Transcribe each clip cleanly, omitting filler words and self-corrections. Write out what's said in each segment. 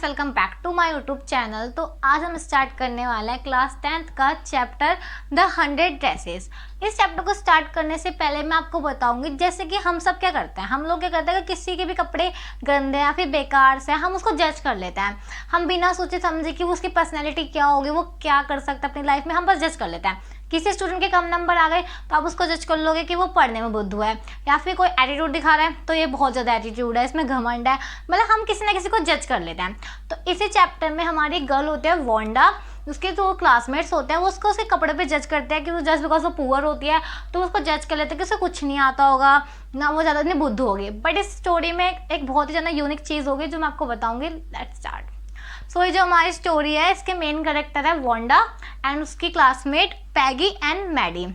Welcome back to my YouTube channel. तो आज हम स्टार्ट करने वाले हैं क्लास 10th का चैप्टर द 100 ड्रेसेस। इस चैप्टर को स्टार्ट करने से पहले मैं आपको बताऊंगी जैसे कि हम सब क्या करते हैं, हम लोग क्या करते हैं कि किसी के भी कपड़े गंदे या फिर बेकार से हम उसको जज कर लेते हैं। हम बिना सोचे समझे कि उसकी पर्सनैलिटी क्या होगी, वो क्या कर सकता है अपनी लाइफ में, हम बस जज कर लेते हैं। किसी स्टूडेंट के कम नंबर आ गए तो आप उसको जज कर लोगे कि वो पढ़ने में बुद्धू है, या फिर कोई एटीट्यूड दिखा रहा है तो ये बहुत ज़्यादा एटीट्यूड है, इसमें घमंड है, मतलब हम किसी ना किसी को जज कर लेते हैं। तो इसी चैप्टर में हमारी गर्ल होती है वांडा, उसके जो क्लासमेट्स होते हैं वो उसको उसके कपड़े पे जज करते हैं कि वो जस्ट बिकॉज वो पुअर होती है तो उसको जज कर लेते हैं कि उसे कुछ नहीं आता होगा ना, वो ज़्यादा नहीं बुद्धू होगी। बट इस स्टोरी में एक बहुत ही ज़्यादा यूनिक चीज़ होगी जो मैं आपको बताऊँगी। Let's start. सो ये जो हमारी स्टोरी है इसके मेन कैरेक्टर है वांडा एंड उसकी क्लासमेट पैगी एंड मैडी।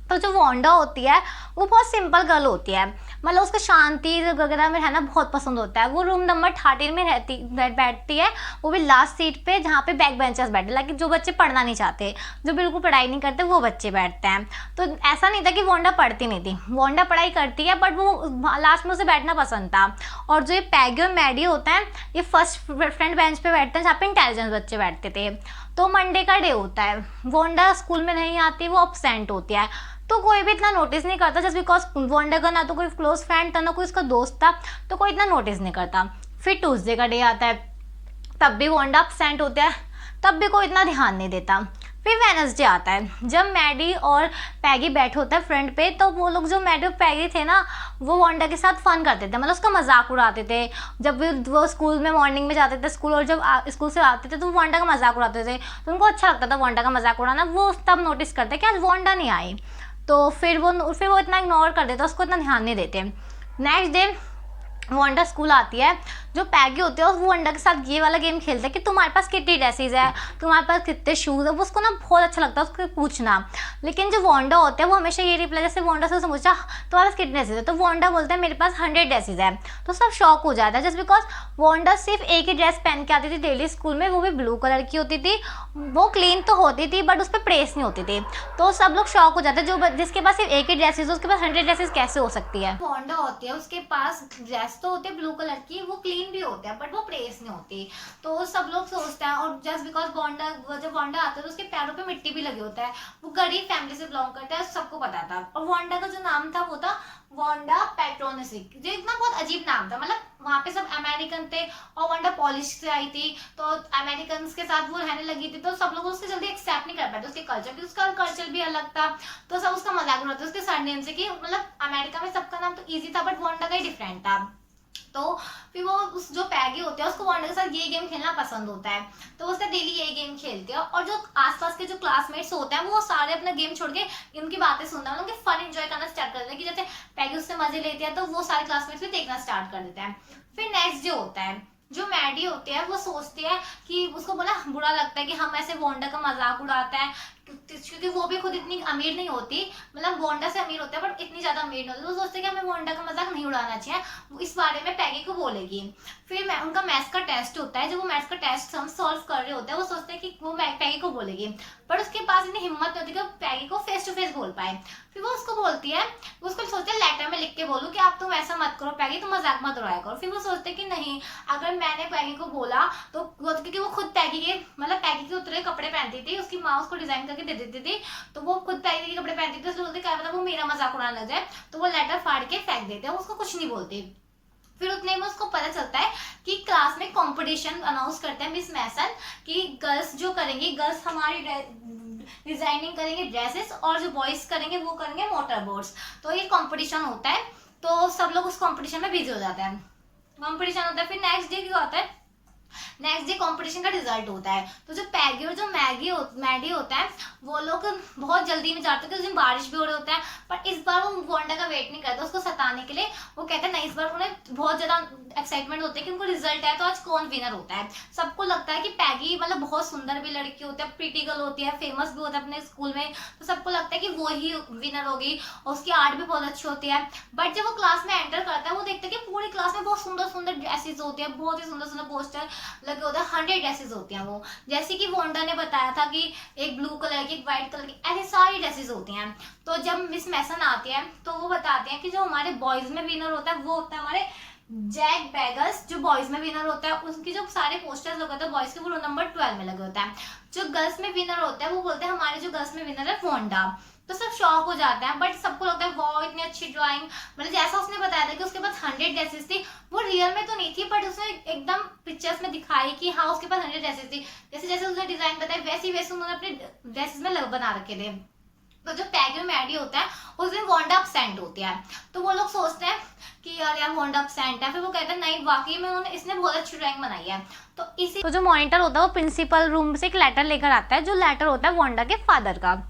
तो जो वांडा होती है वो बहुत सिंपल गर्ल होती है, मतलब उसको शांति वगैरह में रहना बहुत पसंद होता है। वो रूम नंबर 13 में बैठती है, वो भी लास्ट सीट पे जहाँ पे बैक बेंचर्स बैठे, लाइक जो बच्चे पढ़ना नहीं चाहते, जो बिल्कुल पढ़ाई नहीं करते वो बच्चे बैठते हैं। तो ऐसा नहीं था कि वांडा पढ़ती नहीं थी, वांडा पढ़ाई करती है बट वो लास्ट में उसे बैठना पसंद था। और जो ये पैगी और मैडी होता है ये फर्स्ट फ्रंट बेंच पे बैठते हैं जहाँ पे इंटेलिजेंस बच्चे बैठते थे। तो मंडे का डे होता है, वांडा स्कूल में नहीं आती, वो अपसेंट होती है, तो कोई भी इतना नोटिस नहीं करता जस्ट बिकॉज वांडा का ना तो कोई क्लोज फ्रेंड था ना कोई उसका दोस्त था, तो कोई इतना नोटिस नहीं करता। फिर ट्यूसडे का डे आता है, तब भी वांडा अपसेंट होता है, तब भी कोई इतना ध्यान नहीं देता। फिर वेडनेसडे आता है जब मैडी और पैगी बैठे होता है फ्रंट पे, तो वो लोग जो मैडी और पैगी थे ना वो वांडा के साथ फन करते थे, मतलब उसका मजाक उड़ाते थे। जब भी वो स्कूल में मॉर्निंग में जाते थे स्कूल और जब स्कूल से आते थे तो वो वांडा का मजाक उड़ाते थे, तो उनको अच्छा लगता था वांडा का मजाक उड़ाना। वो तब नोटिस करते कि आज वांडा नहीं आई, तो फिर वो इतना इग्नोर कर देता, उसको इतना ध्यान नहीं देते। नेक्स्ट डे वांडा स्कूल आती है, जो पैगी होती है वो वांडा के साथ ये वाला गेम खेलते हैं कि तुम्हारे पास कितनी ड्रेसेस है, तुम्हारे पास कितने शूज़ है, वो उसको ना बहुत अच्छा लगता है उसको पूछना। लेकिन जो वांडा होता है वो हमेशा ये रिप्लाई, जैसे वांडा से उसने पूछा तुम्हारे पास कितने ड्रेसेस है, तो वांडा बोलता है मेरे पास 100 ड्रेसेस है। तो सब शॉक हो जाता है जस्ट बिकॉज वांडा सिर्फ एक ही ड्रेस पहन के आती थी डेली स्कूल में, वो भी ब्लू कलर की होती थी, वो क्लीन तो होती थी बट उस पर प्रेस नहीं होती थी। तो सब लोग शॉक हो जाते हैं, जो जिसके पास सिर्फ एक ही ड्रेसेस उसके पास 100 ड्रेसेस कैसे हो सकती है। वांडा होती है उसके पास ड्रेस तो होते हैं ब्लू कलर की, वो क्लीन भी होते हैं बट वो प्रेस नहीं होती, तो सब लोग सोचते हैं। और जस्ट बिकॉज जब वांडा आता है तो उसके पैरों पे मिट्टी भी लगी होता है, वो गरीब फैमिली से बिलोंग करता है, सबको पता था। और वांडा का जो नाम था वो था वांडा पेट्रोनेसिक, जो इतना बहुत अजीब नाम था, मतलब वहाँ पे सब अमेरिकन थे और वांडा पॉलिश से आई थी तो अमेरिकन के साथ वो रहने लगी थी, तो सब लोग उससे जल्दी एक्सेप्ट नहीं कर पाते उसके कल्चर, क्योंकि उसका कल्चर भी अलग था। तो सब उसका मजाक उड़ाते उसके सरनेम से कि मतलब अमेरिका में सबका नाम तो ईजी था बट वांडा का ही डिफरेंट था। तो फिर वो उस जो पैगी होते हैं उसको वांडा के साथ ये गेम खेलना पसंद होता है, तो उससे डेली यही गेम खेलते हैं। और जो आसपास के जो क्लासमेट्स होते हैं वो सारे अपना गेम छोड़ के इनकी बातें सुनना, मतलब उनके फन एंजॉय करना स्टार्ट कर देते हैं कि जैसे पैगी उससे मजे लेते हैं तो वो सारे क्लासमेट्स भी देखना स्टार्ट कर देते हैं। फिर नेक्स्ट डे होता है, जो मैडी होती है वो सोचती है कि उसको बोला बुरा लगता है कि हम ऐसे वांडा का मजाक उड़ाते हैं, क्योंकि वो भी खुद इतनी अमीर नहीं होती, मतलब वांडा से अमीर होते हैं बट इतनी ज्यादा अमीर नहीं होती। वो सोचते हैं कि हमें वांडा का मजाक नहीं उड़ाना चाहिए, वो इस बारे में पैगी को बोलेगी। फिर उनका मैथ्स का टेस्ट होता है, जब वो मैथ्स का टेस्ट हम सॉल्व कर रहे होते हैं वो सोचते हैं कि वो पैगी को बोलेगी, पर उसके पास इतनी हिम्मत नहीं होती कि वो पैगी को फेस टू फेस बोल पाए। फिर वो उसको बोलती है, उसको सोचते हैं लेटर में लिख के बोलूं कि आप तुम ऐसा मत करो पैगी, तुम मजाक मत उड़ाया करो। फिर वो सोचते हैं कि नहीं, अगर मैंने पैगी को बोला तो क्योंकि वो खुद पैगी के मतलब पैगी के उतरे कपड़े पहनती थी, उसकी माँ उसको डिजाइन करके दे देती थी, तो वो खुद पैगी के कपड़े पहनती थी, उसको क्या पता वो मेरा मजाक उड़ाने लग जाए, तो वो लेटर फाड़ के फेंक देते हैं, उसको कुछ नहीं बोलती। फिर उतने में उसको पता चलता है कि क्लास में कंपटीशन अनाउंस करते हैं मिस मैसन कि गर्ल्स जो करेंगी, गर्ल्स हमारी डिजाइनिंग करेंगे ड्रेसेस और जो बॉयज करेंगे वो करेंगे मोटर बोर्ड्स, तो ये कंपटीशन होता है। तो सब लोग उस कंपटीशन में बिजी हो जाते हैं, कंपटीशन होता है। फिर नेक्स्ट डे क्या होता है, नेक्स्ट डे कंपटीशन का रिजल्ट होता है। तो जो पैगी और जो मैडी होता है वो लोग बहुत जल्दी में जाते हैं, उस दिन बारिश भी हो रही होता है, पर इस बार वो वांडा का वेट नहीं करते उसको सताने के लिए, वो कहते हैं नहीं, इस बार उन्हें बहुत ज्यादा एक्साइटमेंट होती है कि उनको रिजल्ट है तो आज कौन विनर होता है। सबको लगता है कि पैगी मतलब बहुत सुंदर भी लड़की होती है, प्रीटी गर्ल होती है, फेमस भी होता है अपने स्कूल में, तो सबको लगता है कि वो ही विनर होगी और उसकी आर्ट भी बहुत अच्छी होती है। बट जब वो क्लास में एंटर करता है वो देखता है कि पूरी क्लास में बहुत सुंदर सुंदर ड्रेसेस होती है, बहुत ही सुंदर सुंदर पोस्टर लगे होते हैं, 100 ड्रेसेस होती हैं वो, जैसे कि वांडा ने बताया था कि एक ब्लू कलर की, एक व्हाइट कलर की, ऐसी सारी ड्रेसेस होती हैं। तो जब मिस मैसन आती है तो वो बताते हैं कि जो हमारे बॉयज में विनर होता है वो होता है हमारे जैक बैगस जो बॉयज में विनर होता है उसकी जो सारे पोस्टर्स लगे होते हैं बॉयज के वो रोल नंबर 12 में लगे होते हैं। जो गर्ल्स में विनर होता है वो बोलते हैं हमारे जो गर्ल्स में विनर है वोंडा। तो सब शॉक हो जाते हैं, बट सबको लगता है वाह इतनी अच्छी ड्राइंग, मतलब जैसा उसने बताया था कि उसके पास 100 ड्रेसेस थी, वो रियल में तो नहीं थी बट उसने एकदम पिक्चर्स में दिखाई कि हाँ उसके पास 100 ड्रेसेस थी। जैसे जैसे उसने डिजाइन बताया वैसे वैसे उन्होंने अपने ड्रेसेस में बना रखे थे। तो जो पैगी और मैडी होता है उस दिन वोंडा अपसेंट होती है, तो वो लोग सोचते हैं कि यार वोंडा अपसेंट है, फिर वो कहते हैं नहीं वाकई में उन्होंने इसने बहुत अच्छी ड्राइंग बनाई है। तो इसी तो जो मॉनिटर होता है वो प्रिंसिपल रूम से एक लेटर लेकर आता है, जो लेटर होता है वोंडा के फादर का।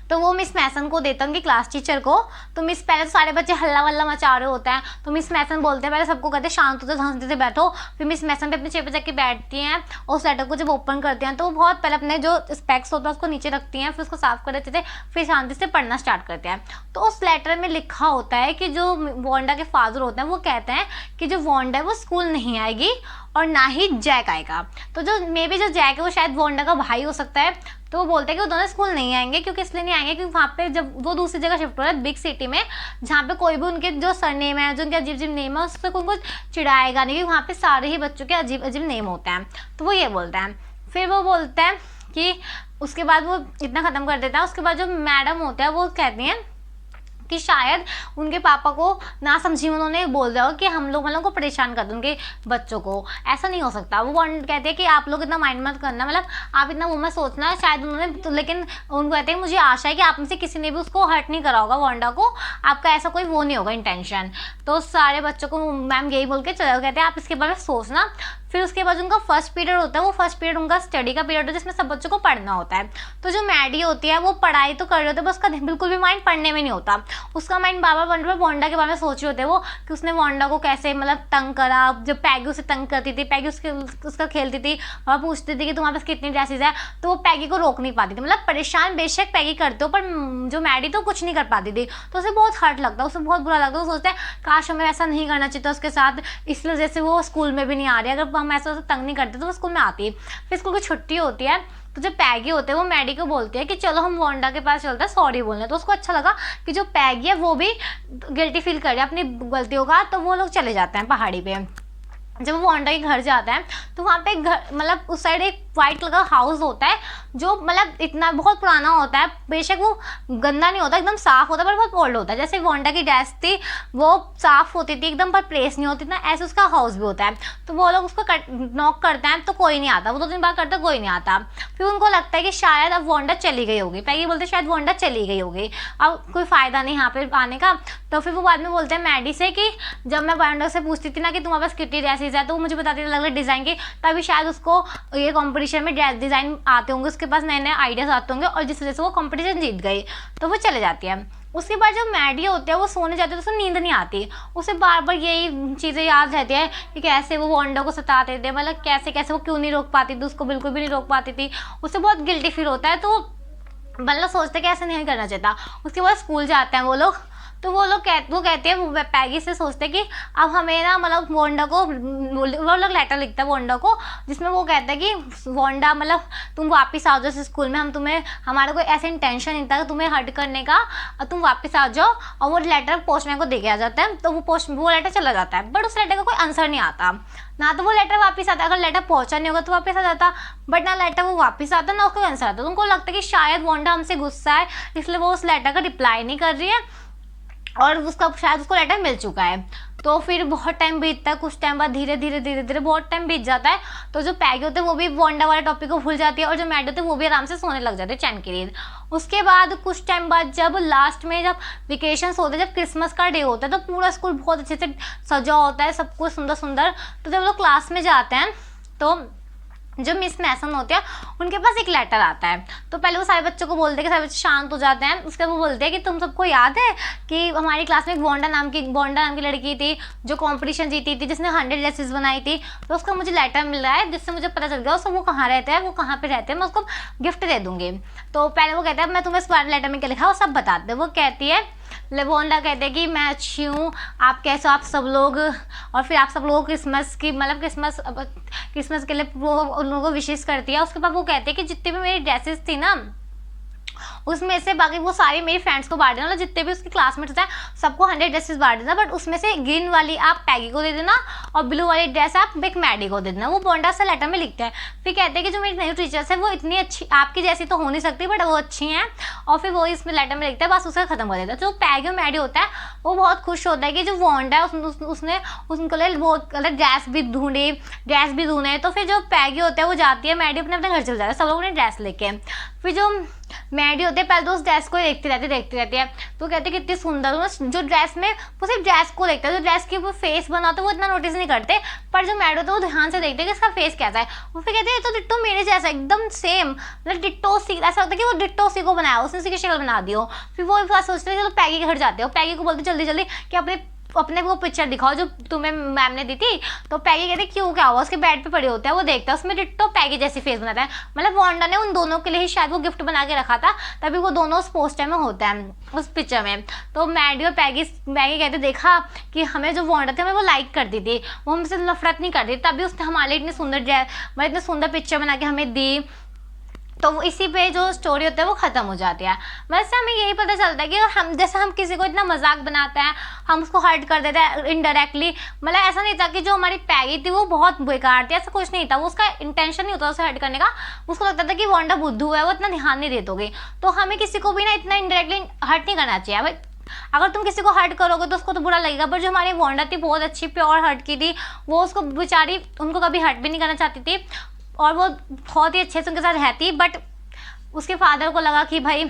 तो वो मिस मैसन को देता है उनकी क्लास टीचर को। तो मिस पहले तो सारे बच्चे हल्ला वल्ला मचा रहे होते हैं, तो मिस मैसन बोलते हैं पहले सबको कहते हैं शांत होते शांति से बैठो। फिर मिस मैसन पे अपने चेयर पे जाके बैठती हैं और उस लेटर को जब ओपन करते हैं तो वो बहुत पहले अपने जो स्पेक्स होता है उसको नीचे रखती हैं, फिर उसको साफ कर देते थे, फिर शांति से पढ़ना स्टार्ट करते हैं। तो उस लेटर में लिखा होता है कि जो वोंडा के फादर होते हैं वो कहते हैं कि जो वोंडा है वो स्कूल नहीं आएगी और ना ही जैक आएगा। तो जो मे बी जो जैक है वो शायद वोंडा का भाई हो सकता है। तो वो बोलते हैं कि वो दोनों स्कूल नहीं आएंगे, क्योंकि इसलिए नहीं आएंगे क्योंकि वहाँ पे जब वो दूसरी जगह शिफ्ट हो रहा है बिग सिटी में, जहाँ पे कोई भी उनके जो सरनेम है जो उनके अजीब अजीब नेम है उससे कोई चिढ़ाएगा नहीं, क्योंकि वहाँ पे सारे ही बच्चों के अजीब अजीब नेम होते हैं। तो वो ये बोलते हैं, फिर वो बोलते हैं कि उसके बाद वो इतना ख़त्म कर देता है। उसके बाद जो मैडम होते हैं वो कहती हैं कि शायद उनके पापा को ना समझी उन्होंने बोल दिया हो कि हम लोग मतलब को परेशान कर दें उनके बच्चों को, ऐसा नहीं हो सकता। वो कहते हैं कि आप लोग इतना माइंड मत करना, मतलब आप इतना वो मत सोचना, शायद उन्होंने तो, लेकिन उनको कहते हैं मुझे आशा है कि आप में से किसी ने भी उसको हर्ट नहीं करा होगा वोंडा को, आपका ऐसा कोई वो नहीं होगा इंटेंशन। तो सारे बच्चों को मैम यही बोल के चले, कहते हैं आप इसके बारे में सोचना। फिर उसके बाद उनका फर्स्ट पीरियड होता है, वो फर्स्ट पीरियड उनका स्टडी का पीरियड है जिसमें सब बच्चों को पढ़ना होता है। तो जो मैडी होती है वो पढ़ाई तो कर रहे होते हैं, बस उसका बिल्कुल भी माइंड पढ़ने में नहीं होता, उसका माइंड बाबा बन रहा है वोंडा के बारे में सोच रहे होते हैं वो, कि उसने वोंडा को कैसे मतलब तंग करा। जब पैगी उसे तंग करती थी, पैगी उसका खेलती थी और पूछती थी कि तुम्हारे पास कितनी ड्रेसेस है, तो वो पैगी को रोक नहीं पाती थी। मतलब परेशान बेशक पैगी करते हो पर जो मैडी तो कुछ नहीं कर पाती थी, तो उसे बहुत हर्ट लगता है, उसे बहुत बुरा लगता है। वो सोचता है काश हमें ऐसा नहीं करना चाहिए था उसके साथ, इसलिए जैसे वो स्कूल में भी नहीं आ रही, अगर हम ऐसा तंग नहीं करते तो वो स्कूल में आती। फिर स्कूल की छुट्टी होती है तो जो पैगी होते हैं वो मैडी को बोलते हैं कि चलो हम वोंडा के पास चलते हैं सॉरी बोलने। तो उसको अच्छा लगा कि जो पैगी है वो भी गिल्टी फील कर रही है अपनी गलतियों का, तो वो लोग चले जाते हैं पहाड़ी पे। जब वो वोंडा के घर जाता है तो वहाँ पे घर मतलब उस साइड एक वाइट कलर का हाउस होता है जो मतलब इतना बहुत पुराना होता है, बेशक वो गंदा नहीं होता, एकदम साफ होता है पर बहुत ओल्ड होता है। जैसे वोंडा की डेस्क थी वो साफ होती थी एकदम पर प्लेस नहीं होती ना, ऐसे उसका हाउस भी होता है। तो वो लोग उसको नॉक करते हैं तो कोई नहीं आता, वो 2 दिन बाद करते कोई नहीं आता। फिर उनको लगता है कि शायद अब वोंडा चली गई होगी, पैगी बोलते शायद वोंडा चली गई होगी, अब कोई फ़ायदा नहीं यहाँ पे आने का। तो फिर वो बाद में बोलते हैं मैडी से कि जब मैं वोंडा से पूछती थी ना कि तुम्हारे पास कितनी ड्रेसेस है, तो वो मुझे बताती थी अलग अलग डिज़ाइन की, तभी शायद उसको ये कॉम्पिटिशन में ड्रेस डिज़ाइन आते होंगे, उसके पास नए नए आइडियाज़ आते होंगे और जिस वजह से वो कॉम्पिटिशन जीत गई। तो वो चले जाती है। उसके बाद जब मैडी होते हैं वो सोने जाते हैं तो उसे नींद नहीं आती, उसे बार बार यही चीज़ें याद रहती है कि कैसे वो वोंडा को सताते थे, मतलब कैसे कैसे वो क्यों नहीं रोक पाती थी, उसको बिल्कुल भी नहीं रोक पाती थी। उसे बहुत गिल्टी फील होता है, तो मतलब सोचते कि ऐसा नहीं करना चाहिए था। उसके बाद स्कूल जाते हैं वो लोग, तो वो कहते हैं वो पैगी से सोचते कि अब हमें ना मतलब वोंडा को वो लोग लेटर लिखता है वोंडा को, जिसमें वो कहता है कि वोंडा मतलब तुम वापस आ जाओ स्कूल में, हम तुम्हें हमारा कोई ऐसा इंटेंशन नहीं था तुम्हें हर्ट करने का, और तुम वापस आ जाओ। और वो लेटर पोस्टमैन को दे के आ जाता है, तो वो लेटर चला जाता है, बट उस लेटर का कोई आंसर नहीं आता ना, तो वो लेटर वापस आता। अगर लेटर पहुंचा नहीं होगा तो वापस आ जाता, बट ना लेटर वो वापस आता ना उसका आंसर आता। तो उनको लगता है कि शायद वोंडा हमसे गुस्सा है इसलिए वो उस लेटर का रिप्लाई नहीं कर रही है और उसका शायद उसको लेटर मिल चुका है। तो फिर बहुत टाइम बीतता है, कुछ टाइम बाद धीरे धीरे बहुत टाइम बीत जाता है। तो जो पैगी होते हैं वो भी वोंडा वाले टॉपिक को भूल जाती है और जो मैडी होते हैं वो भी आराम से सोने लग जाते हैं चैन की नींद। उसके बाद कुछ टाइम बाद जब लास्ट में जब वेकेशंस होते हैं, जब क्रिसमस का डे होता है, तो पूरा स्कूल बहुत अच्छे से सजा होता है, सब कुछ सुंदर सुंदर। तो जब लोग क्लास में जाते हैं तो जो मिस मैसन होते हैं उनके पास एक लेटर आता है। तो पहले वो सारे बच्चों को बोलते हैं कि सारे बच्चे शांत हो जाते हैं। उसके वो बोलते हैं कि तुम सबको याद है कि हमारी क्लास में एक वोंडा नाम की लड़की थी जो कंपटीशन जीती थी, जिसने 100 ड्रेसेस बनाई थी। तो उसका मुझे लेटर मिल रहा है जिससे मुझे पता चल गया उसको वो कहाँ रहते हैं, वो कहाँ पर रहते हैं, मैं उसको गिफ्ट दे दूँगी। तो पहले वो कहते हैं मैं तुम्हें इस बार लेटर में क्या लिखा वो सब बताते हैं। वो कहती है वोंडा कहते हैं कि मैं अच्छी हूँ, आप कैसे हो आप सब लोग, और फिर आप सब लोगों को क्रिसमस की मतलब क्रिसमस के लिए वो उन लोगों को विशेष करती है। उसके बाद वो कहते हैं कि जितनी भी मेरी ड्रेसेस थी ना उसमें से बाकी वो सारी मेरी फ्रेंड्स को बांट देना, मतलब जितने भी उसके क्लासमेट्स होते हैं सबको 100 ड्रेसेस बांट देना, बट उसमें से ग्रीन वाली आप पैगी को दे देना और ब्लू वाली ड्रेस आप बिग मैडी को दे देना। वो बॉन्डा सा लेटर में लिखते हैं। फिर कहते हैं कि जो मेरी नई टीचर्स है वो इतनी अच्छी आपकी जैसी तो हो नहीं सकती बट वो अच्छी हैं, और फिर वो इसमें लेटर में लिखता है, बस उसका खत्म कर देता है। जो पैगी और मैडी होता है वो बहुत खुश होता है कि जो वॉन्डा है उसने उनको लिए वो ड्रेस भी ढूंढे। तो फिर जो पैगी होता है वो जाती है, मैडी अपने घर चल जाता है सब लोग अपनी ड्रेस लेके। फिर जो मैडी होते हैं पहले तो उस ड्रेस को देखती रहती है, तो कहते हैं कितनी सुंदर हो। जो ड्रेस में वो सिर्फ ड्रेस को देखता है, जो ड्रेस के ऊपर फेस बना होता है वो इतना नोटिस नहीं करते, पर जो मैडी होता है वो ध्यान से देखते हैं कि इसका फेस कैसा है। वो फिर कहते हैं तो डिट्टो मेरे जैसा एकदम सेम, मतलब डिट्टो सी, ऐसा होता है कि वो डिट्टो सी को बनाया, उसने उसी की शक्ल बना दी हो। फिर वो बात सोचते हैं चलो पैगी के घर जाते हो, पैगी को बोलते जल्दी जल्दी कि अपने वो पिक्चर दिखाओ जो तुम्हें मैम ने दी थी। तो पैगी कहते क्यों क्या हुआ, उसके बेड पे पड़े होते हैं, वो देखता है उसमें डिट्टो पैगी जैसी फेस बनाता है। मतलब वांडा ने उन दोनों के लिए ही शायद वो गिफ्ट बना के रखा था, तभी वो दोनों उस पोस्टर में होता है, उस पिक्चर में। तो मैडी और पैगी कहते देखा कि हमें जो वांडा थे हमें वो लाइक करती थी, वो हमसे नफरत नहीं करती, तभी उसने हमारे लिए इतनी सुंदर पिक्चर बना के हमें दी। तो इसी पे जो स्टोरी होता है वो ख़त्म हो जाती है। वैसे हमें यही पता चलता है कि हम किसी को इतना मजाक बनाते हैं, हम उसको हर्ट कर देते हैं इनडायरेक्टली। मतलब ऐसा नहीं था कि जो हमारी पैगी थी वो बहुत बेकार थी, ऐसा कुछ नहीं था, वो उसका इंटेंशन नहीं होता उसे हर्ट करने का। उसको लगता था कि वांडा बुद्धू है, वो इतना ध्यान नहीं देते। तो हमें किसी को भी ना इतना इनडायरेक्टली हर्ट नहीं करना चाहिए भाई। अगर तुम किसी को हर्ट करोगे तो उसको तो बुरा लगेगा, पर जो हमारी वांडा थी बहुत अच्छी प्योर हर्ट की थी, वो उसको बेचारी उनको कभी हर्ट भी नहीं करना चाहती थी, और वो बहुत ही अच्छे से उनके साथ रहती। बट उसके फादर को लगा कि भाई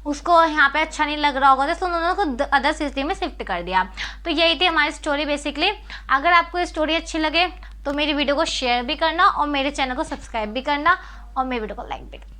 उसको यहाँ पे अच्छा नहीं लग रहा होगा, तो उन्होंने उसको अदर सिटी में शिफ्ट कर दिया। तो यही थी हमारी स्टोरी बेसिकली। अगर आपको ये स्टोरी अच्छी लगे तो मेरी वीडियो को शेयर भी करना और मेरे चैनल को सब्सक्राइब भी करना और मेरी वीडियो को लाइक भी करना।